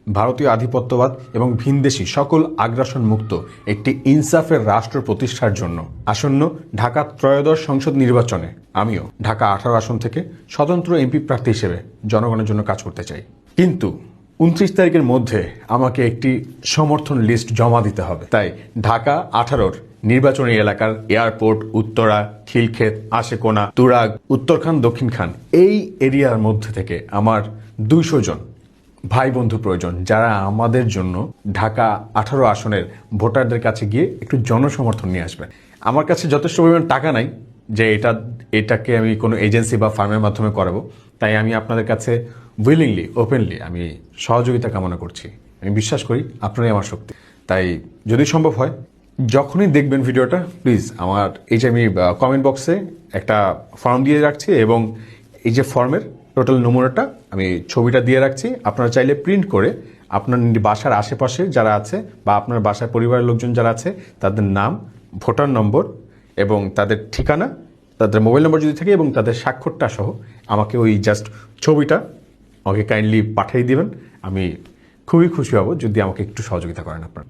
ভারতীয় আধিপত্যবাদ এবং ভিনদেশী সকল আগ্রাসন মুক্ত একটি ইনসাফের রাষ্ট্র প্রতিষ্ঠার জন্য আসন্ন ঢাকা ত্রয়োদশ সংসদ নির্বাচনে আমিও ঢাকা 18 আসন থেকে স্বতন্ত্র এমপি প্রার্থী হিসেবে জনগণের জন্য কাজ করতে চাই। কিন্তু 29 তারিখের মধ্যে আমাকে একটি সমর্থন লিস্ট জমা দিতে হবে। তাই ঢাকা 18-র নির্বাচনী এলাকার এয়ারপোর্ট, উত্তরা, খিলক্ষেত, আশেকোনা, তুরাগ, উত্তরখান, দক্ষিণখান এই এরিয়ার মধ্যে থেকে আমার 200 জন ভাই বন্ধু প্রয়োজন, যারা আমাদের জন্য ঢাকা 18 আসনের ভোটারদের কাছে গিয়ে একটু জনসমর্থন নিয়ে আসবেন। আমার কাছে যথেষ্ট পরিমাণ টাকা নাই যে এটাকে আমি কোনো এজেন্সি বা ফার্মের মাধ্যমে করাবো, তাই আমি আপনাদের কাছে উইলিংলি, ওপেনলি আমি সহযোগিতা কামনা করছি। আমি বিশ্বাস করি আপনারাই আমার শক্তি। তাই যদি সম্ভব হয়, যখনই দেখবেন ভিডিওটা, প্লিজ আমার এই যে আমি কমেন্ট বক্সে একটা ফর্ম দিয়ে রাখছি এবং এই যে ফর্মের টোটাল নমুনাটা আমি ছবিটা দিয়ে রাখছি। আপনারা চাইলে প্রিন্ট করে আপনার বাসার আশেপাশে যারা আছে বা আপনার বাসার পরিবারের লোকজন যারা আছে তাদের নাম, ভোটার নম্বর এবং তাদের ঠিকানা, তাদের মোবাইল নম্বর যদি থাকে এবং তাদের স্বাক্ষরটা সহ আমাকে ওই জাস্ট ছবিটা আমাকে কাইন্ডলি পাঠিয়ে দিবেন। আমি খুবই খুশি হব যদি আমাকে একটু সহযোগিতা করেন আপনারা।